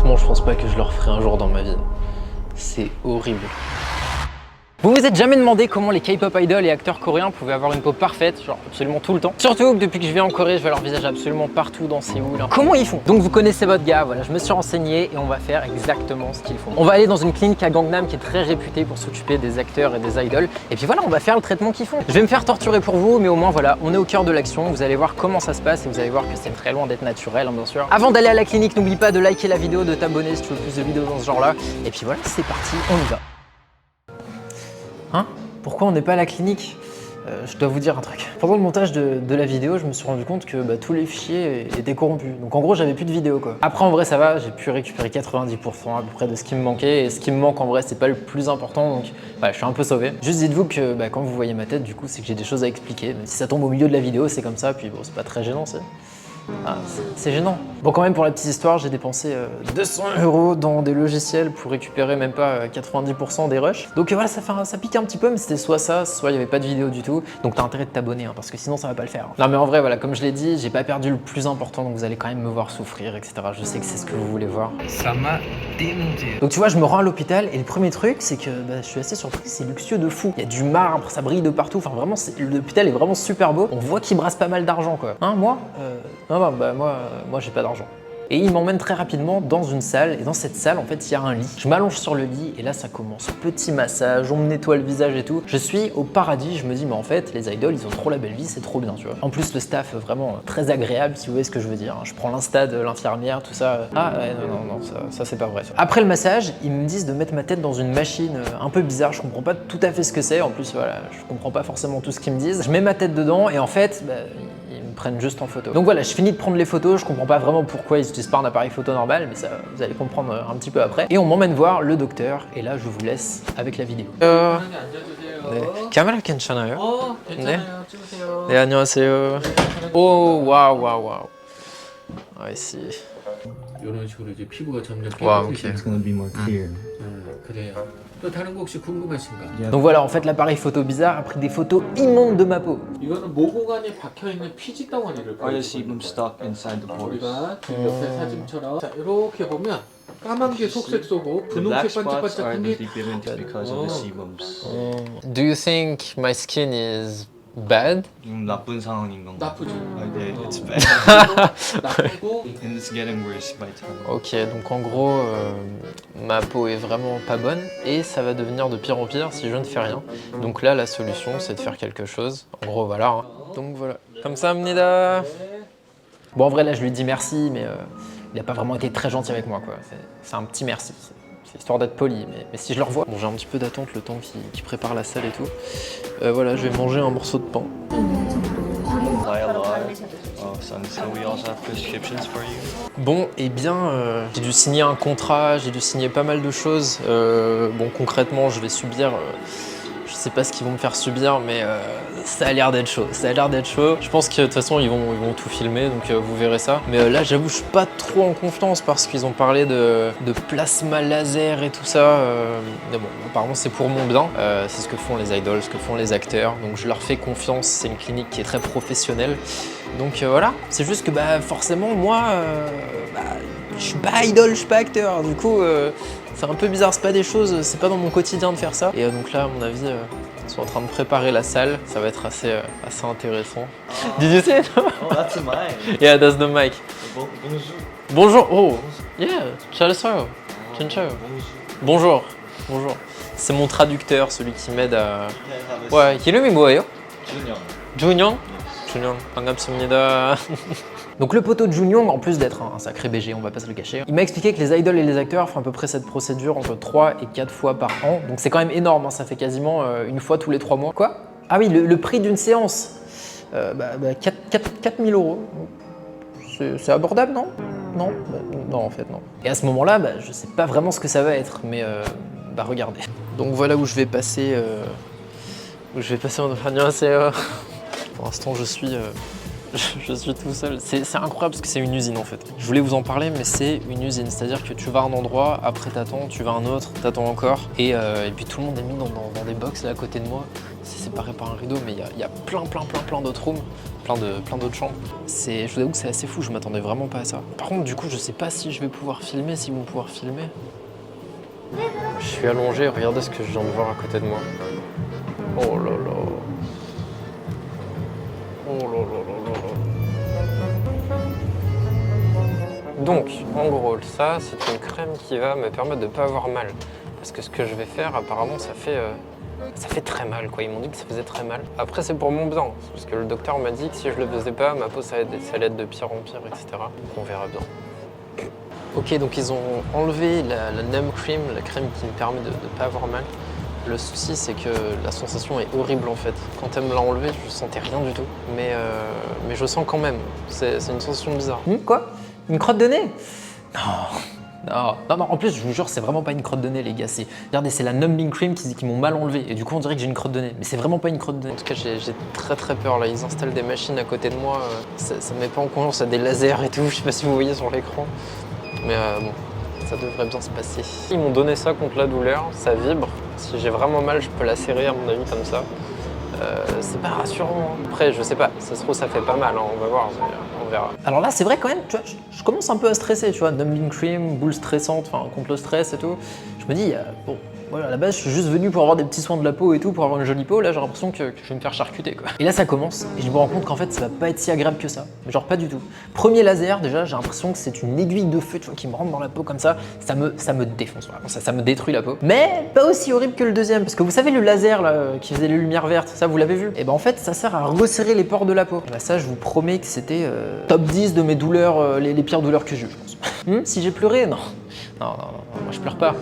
Honnêtement, je pense pas que je le referai un jour dans ma vie. C'est horrible. Vous vous êtes jamais demandé comment les K-pop idols et acteurs coréens pouvaient avoir une peau parfaite, genre absolument tout le temps? Surtout que depuis que je viens en Corée, je vois leur visage absolument partout dans Séoul. Comment ils font? Donc vous connaissez votre gars, voilà, je me suis renseigné et on va faire exactement ce qu'ils font. On va aller dans une clinique à Gangnam qui est très réputée pour s'occuper des acteurs et des idols. Et puis voilà, on va faire le traitement qu'ils font. Je vais me faire torturer pour vous, mais au moins voilà, on est au cœur de l'action. Vous allez voir comment ça se passe et vous allez voir que c'est très loin d'être naturel, hein, bien sûr. Avant d'aller à la clinique, n'oublie pas de liker la vidéo, de t'abonner si tu veux plus de vidéos dans ce genre-là. Et puis voilà, c'est parti, on y va. Hein? Pourquoi on n'est pas à la clinique? Je dois vous dire un truc. Pendant le montage de la vidéo, je me suis rendu compte que tous les fichiers étaient corrompus. Donc en gros, j'avais plus de vidéo quoi. Après en vrai ça va, j'ai pu récupérer 90% à peu près de ce qui me manquait. Et ce qui me manque en vrai, c'est pas le plus important. Donc voilà, je suis un peu sauvé. Juste dites-vous que quand vous voyez ma tête, du coup, c'est que j'ai des choses à expliquer. Même si ça tombe au milieu de la vidéo, c'est comme ça. Puis bon, c'est pas très gênant, c'est gênant. Bon, quand même, pour la petite histoire, j'ai dépensé 200 € dans des logiciels pour récupérer même pas 90% des rushs. Donc voilà, ça pique un petit peu, mais c'était soit ça, soit il n'y avait pas de vidéo du tout. Donc t'as intérêt de t'abonner, hein, parce que sinon ça va pas le faire. Non mais en vrai, voilà, comme je l'ai dit, j'ai pas perdu le plus important, donc vous allez quand même me voir souffrir, etc. Je sais que c'est ce que vous voulez voir. Ça m'a démonté. Donc tu vois, je me rends à l'hôpital et le premier truc, c'est que je suis assez surpris, c'est luxueux de fou. Il y a du marbre, ça brille de partout. Enfin vraiment, l'hôpital est vraiment super beau. On voit qu'il brasse pas mal d'argent, quoi. Hein, moi non, moi j'ai pas d'argent. Et il m'emmène très rapidement dans une salle, et dans cette salle, en fait, il y a un lit. Je m'allonge sur le lit, et là, ça commence. Petit massage, on me nettoie le visage et tout. Je suis au paradis, je me dis, mais en fait, les idols, ils ont trop la belle vie, c'est trop bien, tu vois. En plus, le staff, vraiment très agréable, si vous voyez ce que je veux dire. Je prends l'insta de l'infirmière, tout ça. Ah, ouais, non, ça c'est pas vrai. Après le massage, ils me disent de mettre ma tête dans une machine un peu bizarre, je comprends pas tout à fait ce que c'est. En plus, voilà, je comprends pas forcément tout ce qu'ils me disent. Je mets ma tête dedans, et en fait, ils me prennent juste en photo. Donc voilà, je finis de prendre les photos, je comprends pas vraiment pourquoi ils utilisent pas un appareil photo normal, mais ça, vous allez comprendre un petit peu après. Et on m'emmène voir le docteur, et là, je vous laisse avec la vidéo. 네, 카메라 괜찮아요? 네. 네, 안녕하세요. 오, 와우. I see. 이런 식으로 이제 피부가 점점 Wow, 깨끗해지는. okay. It's gonna be more clear. 그래요. 또 다른 거 혹시 궁금하신가? Donc voilà, en fait, l'appareil photo bizarre a pris des photos immondes de ma peau. 이거는 모공안에 박혀 있는 피지 덩어리를 Are the sebum stuck inside the pores? 우리가 그 옆에 사진처럼 자, 이렇게 보면 까만 게 속색 쏘고 The black 분홍색 spots are 반짝반짝한 the 게 deep pigment because of the sebums. Do you think my skin is bad? 나쁜 상황인 건가? 나쁘죠. 네, it's bad. 나쁘고 And it's getting worse by time. Ok, donc en gros, ma peau est vraiment pas bonne et ça va devenir de pire en pire si je ne fais rien. Donc là, la solution, c'est de faire quelque chose. En gros, voilà. Hein. Donc voilà. Comme ça, Amnida. Bon, en vrai, là, je lui dis merci, mais il n'a pas vraiment été très gentil avec moi, quoi. C'est un petit merci. C'est histoire d'être poli, mais si je le revois... Bon, j'ai un petit peu d'attente le temps qu'il prépare la salle et tout. Voilà, je vais manger un morceau de pain. So we also have prescriptions for you. Bon, eh bien, j'ai dû signer un contrat, j'ai dû signer pas mal de choses. Bon, concrètement, je vais subir... je sais pas ce qu'ils vont me faire subir, mais ça a l'air d'être chaud. Ça a l'air d'être chaud. Je pense que de toute façon, ils vont tout filmer, donc vous verrez ça. Mais là, j'avoue, je suis pas trop en confiance parce qu'ils ont parlé de plasma laser et tout ça. Mais bon, apparemment, c'est pour mon bien. C'est ce que font les idols, ce que font les acteurs. Donc, je leur fais confiance. C'est une clinique qui est très professionnelle. Donc, voilà. C'est juste que, forcément, moi, je suis pas idol, je suis pas acteur. Du coup... c'est un peu bizarre, c'est pas des choses, c'est pas dans mon quotidien de faire ça. Et donc là, à mon avis, ils sont en train de préparer la salle. Ça va être assez intéressant. Did you see it? Oh, that's a mic. Yeah, that's the mic. Bonjour. Bonjour. Oh, yeah. 잘했어요. 진짜요. Bonjour. Bonjour. C'est mon traducteur, celui qui m'aide à... Ouais, 이름이 뭐예요? 준영. 준영. 반갑습니다. Donc le poteau de Junyoung, en plus d'être un sacré BG, on va pas se le cacher, il m'a expliqué que les idols et les acteurs font à peu près cette procédure entre 3 et 4 fois par an. Donc c'est quand même énorme, hein, ça fait quasiment une fois tous les 3 mois. Quoi? Ah oui, le prix d'une séance, 4 000 €. C'est abordable, non? Non, non en fait non. Et à ce moment-là, je sais pas vraiment ce que ça va être, mais regardez. Donc voilà où je vais passer, en 안녕하세요. Pour l'instant je suis tout seul. C'est incroyable parce que c'est une usine en fait. Je voulais vous en parler, mais c'est une usine. C'est-à-dire que tu vas à un endroit, après t'attends, tu vas à un autre, t'attends encore. Et puis tout le monde est mis dans des box là à côté de moi. c'est séparé par un rideau, mais il y a plein d'autres rooms, plein d'autres chambres. Je vous avoue que c'est assez fou, je m'attendais vraiment pas à ça. Par contre, du coup, je sais pas si je vais pouvoir filmer, s'ils vont pouvoir filmer. Je suis allongé, regardez ce que je viens de voir à côté de moi. Oh là là. Oh là là là là. Donc, en gros, ça, c'est une crème qui va me permettre de ne pas avoir mal. Parce que ce que je vais faire, apparemment, ça fait très mal, quoi. Ils m'ont dit que ça faisait très mal. Après, c'est pour mon bien. Parce que le docteur m'a dit que si je le faisais pas, ma peau, ça allait être de pire en pire, etc. Donc, on verra bien. Ok, donc ils ont enlevé la numb cream, la crème qui me permet de ne pas avoir mal. Le souci, c'est que la sensation est horrible, en fait. Quand elle me l'a enlevé, je sentais rien du tout. Mais je sens quand même. C'est une sensation bizarre. Quoi? Une crotte de nez? Non, en plus, je vous jure, c'est vraiment pas une crotte de nez, les gars. Regardez, c'est la numbing cream qui m'ont mal enlevé. Et du coup, on dirait que j'ai une crotte de nez. Mais c'est vraiment pas une crotte de nez. En tout cas, j'ai très peur, là. Ils installent des machines à côté de moi. Ça me met pas en confiance, ça a des lasers et tout. Je sais pas si vous voyez sur l'écran. Mais bon, ça devrait bien se passer. Ils m'ont donné ça contre la douleur. Ça vibre. Si j'ai vraiment mal, je peux la serrer, à mon avis, comme ça. C'est pas rassurant. Après, je sais pas, ça se trouve, ça fait pas mal, hein. On va voir, on verra. Alors là, c'est vrai quand même, tu vois, je commence un peu à stresser, tu vois, numbing cream, boule stressante, enfin, contre le stress et tout. Je me dis, bon, voilà, à la base, je suis juste venu pour avoir des petits soins de la peau et tout, pour avoir une jolie peau. Là, j'ai l'impression que je vais me faire charcuter, quoi. Et là, ça commence, et je me rends compte qu'en fait, ça va pas être si agréable que ça. Genre, pas du tout. Premier laser, déjà, j'ai l'impression que c'est une aiguille de feu, tu vois, qui me rentre dans la peau comme ça. Ça me défonce, vraiment. Ça me détruit la peau. Mais pas aussi horrible que le deuxième, parce que vous savez, le laser, là, qui faisait les lumières vertes, ça, vous l'avez vu? Et ben, en fait, ça sert à resserrer les pores de la peau. Et ben, ça, je vous promets que c'était top 10 de mes douleurs, les pires douleurs que j'ai eu, je pense. Si j'ai pleuré? Non, moi, je pleure pas.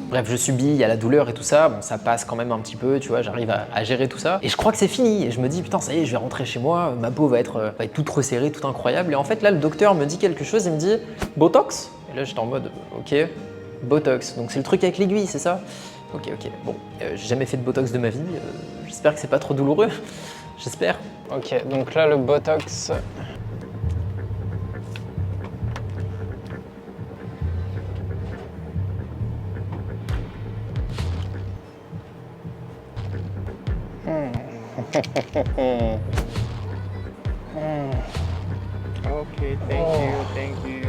Bref, je subis, il y a la douleur et tout ça, bon ça passe quand même un petit peu, tu vois, j'arrive à gérer tout ça. Et je crois que c'est fini, et je me dis putain ça y est, je vais rentrer chez moi, ma peau va être toute resserrée, toute incroyable. Et en fait là, le docteur me dit quelque chose, il me dit Botox. Et là j'étais en mode ok, Botox, donc c'est le truc avec l'aiguille, c'est ça? Ok, bon, j'ai jamais fait de Botox de ma vie, j'espère que c'est pas trop douloureux, j'espère. Ok, donc là le Botox... 오케이, 땡큐.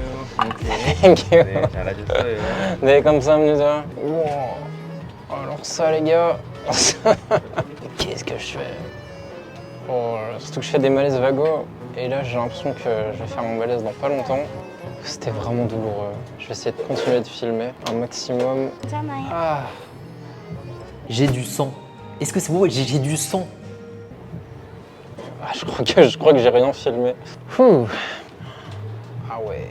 Thank you. 네, 잘하셨어요. 네, 감사합니다. Wow. Alors ça les gars, qu'est-ce que je fais? Oh, surtout que je fais des malaises vagos, et là j'ai l'impression que je vais faire mon malaise dans pas longtemps. C'était vraiment douloureux. Je vais essayer de continuer de filmer un maximum. Ah. J'ai du sang. Est-ce que c'est bon? J'ai du sang. Ah, je crois que j'ai rien filmé. Ouh. Ah ouais.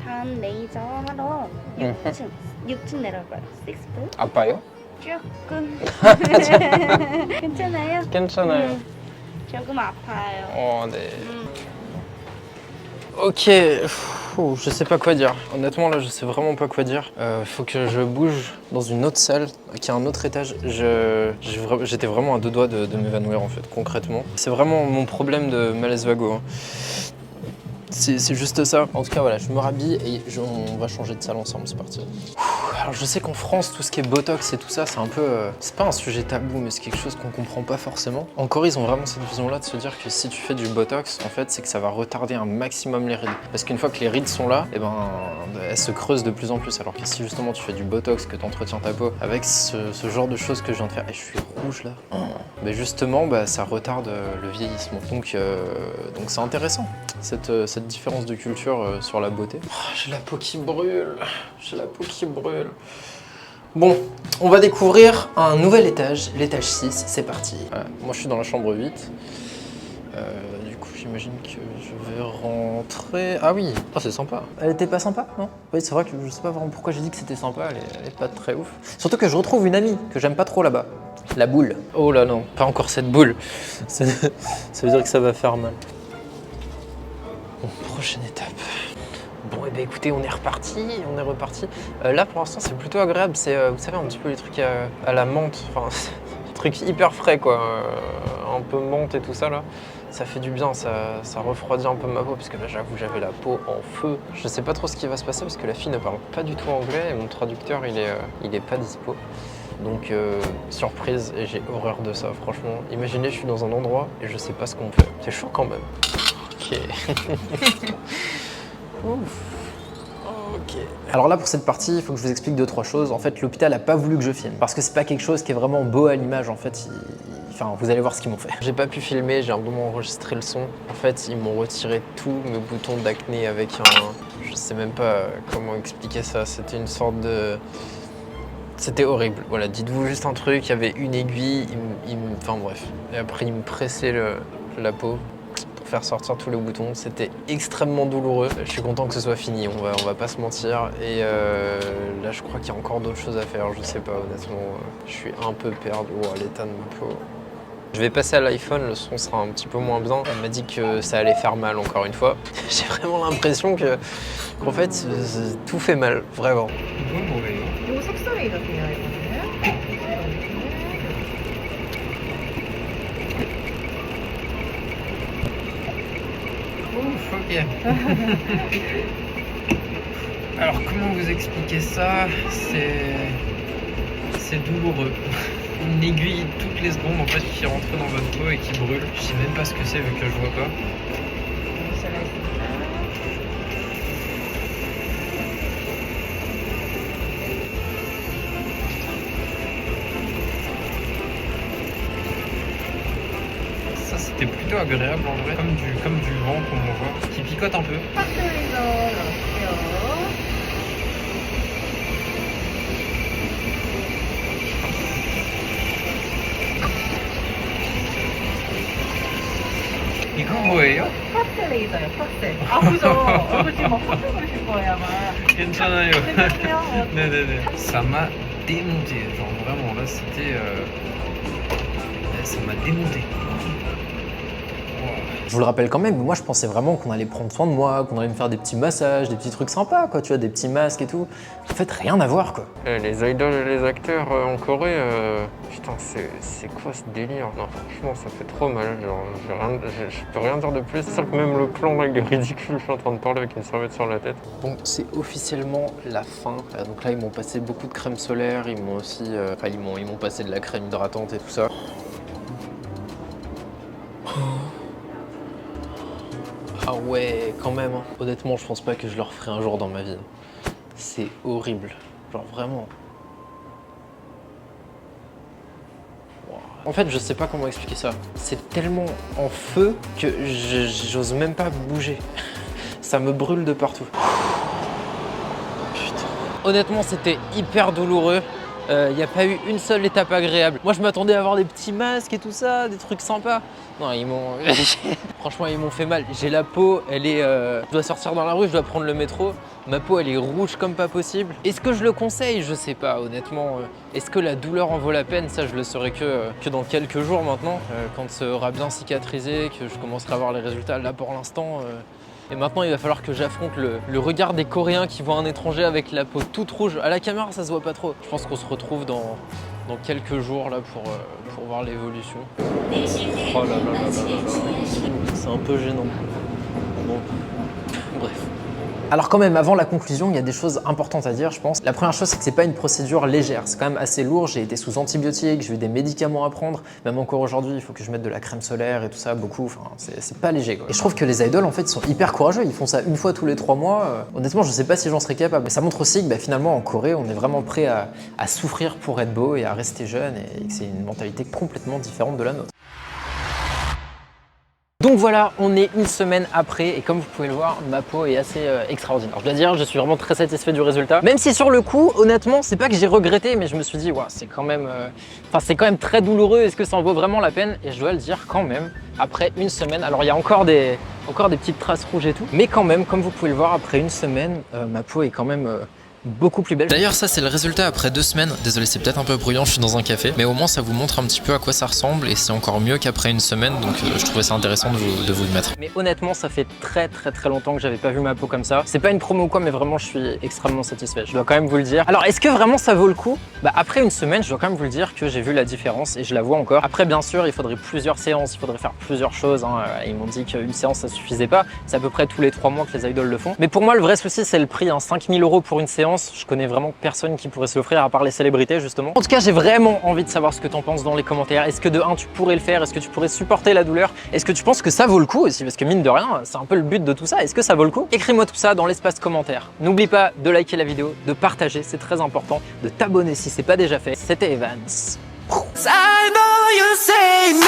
다음 레이저 하러 6층 내려가요. 6분? 아파요? 조금. 괜찮아요? 괜찮아요. 조금 아파요. 네. Ok, je sais pas quoi dire. Honnêtement là je sais vraiment pas quoi dire. Faut que je bouge dans une autre salle qui a un autre étage. J'étais vraiment à deux doigts de m'évanouir en fait, concrètement. C'est vraiment mon problème de malaise vago. Hein. C'est juste ça. En tout cas voilà, je me rhabille et on va changer de salle ensemble, c'est parti. Alors je sais qu'en France, tout ce qui est Botox et tout ça, c'est un peu... c'est pas un sujet tabou, mais c'est quelque chose qu'on comprend pas forcément. En Corée, ils ont vraiment cette vision-là de se dire que si tu fais du Botox, en fait, c'est que ça va retarder un maximum les rides. Parce qu'une fois que les rides sont là, et ben, elles se creusent de plus en plus. Alors que si justement tu fais du Botox, que tu entretiens ta peau avec ce genre de choses que je viens de faire... Et je suis rouge là. Mais justement, ça retarde le vieillissement. Donc c'est intéressant, cette différence de culture sur la beauté. Oh, j'ai la peau qui brûle. J'ai la peau qui brûle. Bon, on va découvrir un nouvel étage, l'étage 6, c'est parti. Moi je suis dans la chambre 8. Du coup j'imagine que je vais rentrer... Ah oui, oh, c'est sympa. Elle était pas sympa, non? Oui, c'est vrai que je sais pas vraiment pourquoi j'ai dit que c'était sympa, elle est pas très ouf. Surtout que je retrouve une amie que j'aime pas trop là-bas. La boule. Oh là non, pas encore cette boule. Ça veut dire que ça va faire mal. Bon, prochaine étape. Bon, et écoutez, on est reparti. Là, pour l'instant, c'est plutôt agréable. C'est, vous savez, un petit peu les trucs à la menthe. Enfin, des trucs hyper frais, quoi. Un peu menthe et tout ça, là. Ça fait du bien, ça refroidit un peu ma peau, parce que là, j'avoue, j'avais la peau en feu. Je sais pas trop ce qui va se passer, parce que la fille ne parle pas du tout anglais, et mon traducteur, il est pas dispo. Donc surprise, et j'ai horreur de ça franchement. Imaginez, je suis dans un endroit et je sais pas ce qu'on me fait. C'est chaud quand même. Ok. Ouf. Ok. Alors là pour cette partie, il faut que je vous explique 2-3 choses. En fait, l'hôpital a pas voulu que je filme parce que c'est pas quelque chose qui est vraiment beau à l'image. En fait, enfin, vous allez voir ce qu'ils m'ont fait. J'ai pas pu filmer, j'ai un moment enregistré le son. En fait, ils m'ont retiré tous mes boutons d'acné avec un... Je sais même pas comment expliquer ça. C'était une sorte de... C'était horrible. Voilà, dites-vous juste un truc, il y avait une aiguille, enfin bref. Et après, ils me pressaient la peau pour faire sortir tous les boutons. C'était extrêmement douloureux. Je suis content que ce soit fini, on va pas se mentir. Et là, je crois qu'il y a encore d'autres choses à faire. Je sais pas, honnêtement. Je suis un peu perdu à l'état de ma peau. Je vais passer à l'iPhone, le son sera un petit peu moins bien. Elle m'a dit que ça allait faire mal encore une fois. J'ai vraiment l'impression qu'en fait, tout fait mal, vraiment. 요 색소레이가 돼요, 이거는. Ouf, ok. Alors comment vous expliquer ça? C'est douloureux. Une aiguille toutes les secondes en fait qui rentre dans votre peau et qui brûle. Je sais même pas ce que c'est vu que je vois pas. Ça c'était plutôt agréable en vrai, comme du vent qu'on voit, qui picote un peu. 파스레이저 넣을게요. 이거 뭐예요? 파스 레이저요, 파스. 아프죠? 이거 지금 막 파스 그러실 거예요, 아마. 괜찮아요. 괜찮으세요? 네네네. Ça m'a démonté. Genre vraiment là c'était... Ça m'a démonté. Je vous le rappelle quand même, moi je pensais vraiment qu'on allait prendre soin de moi, qu'on allait me faire des petits massages, des petits trucs sympas quoi, tu vois, des petits masques et tout. En fait, rien à voir quoi. Les idoles et les acteurs en Corée, putain, c'est quoi ce délire? Non, franchement, ça fait trop mal. Genre, je peux rien dire de plus. C'est sûr que même le plan là, il est ridicule. Je suis en train de parler avec une serviette sur la tête. Bon, c'est officiellement la fin. Donc là, ils m'ont passé beaucoup de crème solaire. Ils m'ont aussi, ils m'ont passé de la crème hydratante et tout ça. Ah ouais, quand même. Honnêtement, je pense pas que je le referai un jour dans ma vie. C'est horrible. Genre vraiment. Wow. En fait, je sais pas comment expliquer ça. C'est tellement en feu que j'ose même pas bouger. Ça me brûle de partout. Putain. Honnêtement, c'était hyper douloureux. Il n'y a pas eu une seule étape agréable. Moi, je m'attendais à avoir des petits masques et tout ça, des trucs sympas. Non, ils m'ont... Franchement, ils m'ont fait mal. J'ai la peau, elle est... Je dois sortir dans la rue, je dois prendre le métro. Ma peau, elle est rouge comme pas possible. Est-ce que je le conseille? Je sais pas, honnêtement. Est-ce que la douleur en vaut la peine? Ça, je le saurai que dans quelques jours maintenant. Quand ça aura bien cicatrisé, que je commencerai à voir les résultats. Là, pour l'instant... Et maintenant, il va falloir que j'affronte le regard des Coréens qui voient un étranger avec la peau toute rouge. À la caméra, ça se voit pas trop. Je pense qu'on se retrouve dans quelques jours là pour voir l'évolution. Oh là là là là là là. C'est un peu gênant. Bon, bref. Alors quand même, avant la conclusion, il y a des choses importantes à dire, je pense. La première chose, c'est que c'est pas une procédure légère. C'est quand même assez lourd. J'ai été sous antibiotiques, j'ai eu des médicaments à prendre. Même encore aujourd'hui, il faut que je mette de la crème solaire et tout ça, beaucoup. Enfin, c'est pas léger, quoi. Et je trouve que les idoles, en fait, sont hyper courageux. Ils font ça une fois tous les 3 mois. Honnêtement, je sais pas si j'en serais capable. Mais ça montre aussi que finalement, en Corée, on est vraiment prêt à souffrir pour être beau et à rester jeune. Et que c'est une mentalité complètement différente de la nôtre. Donc voilà, on est une semaine après et comme vous pouvez le voir, ma peau est assez extraordinaire. Je dois dire, je suis vraiment très satisfait du résultat. Même si sur le coup, honnêtement, c'est pas que j'ai regretté, mais je me suis dit, ouais, c'est quand même très douloureux. Est-ce que ça en vaut vraiment la peine? Et je dois le dire quand même, après une semaine. Alors il y a encore des petites traces rouges et tout, mais quand même, comme vous pouvez le voir, après une semaine, ma peau est quand même beaucoup plus belle. D'ailleurs, ça c'est le résultat après 2 semaines. Désolé, c'est peut-être un peu bruyant, je suis dans un café, mais au moins ça vous montre un petit peu à quoi ça ressemble et c'est encore mieux qu'après une semaine, donc je trouvais ça intéressant de vous le mettre. Mais honnêtement, ça fait très longtemps que j'avais pas vu ma peau comme ça. C'est pas une promo ou quoi, mais vraiment je suis extrêmement satisfait. Je dois quand même vous le dire. Alors, est-ce que vraiment ça vaut le coup? Après une semaine, je dois quand même vous le dire que j'ai vu la différence et je la vois encore. Après, bien sûr, il faudrait plusieurs séances, il faudrait faire plusieurs choses. Ils m'ont dit qu'une séance ça suffisait pas. C'est à peu près tous les 3 mois que les idoles le font. Mais pour moi, le vrai souci, c'est le prix. 5 000 € pour une séance. pense, je connais vraiment personne qui pourrait se l'offrir à part les célébrités justement. En tout cas, j'ai vraiment envie de savoir ce que t'en penses dans les commentaires. Est-ce que de 1 tu pourrais le faire? Est-ce que tu pourrais supporter la douleur? Est-ce que tu penses que ça vaut le coup aussi? Parce que mine de rien, c'est un peu le but de tout ça. Est-ce que ça vaut le coup? Écris-moi tout ça dans l'espace commentaire. N'oublie pas de liker la vidéo, de partager, c'est très important, de t'abonner si c'est pas déjà fait. C'était Evans. I know you say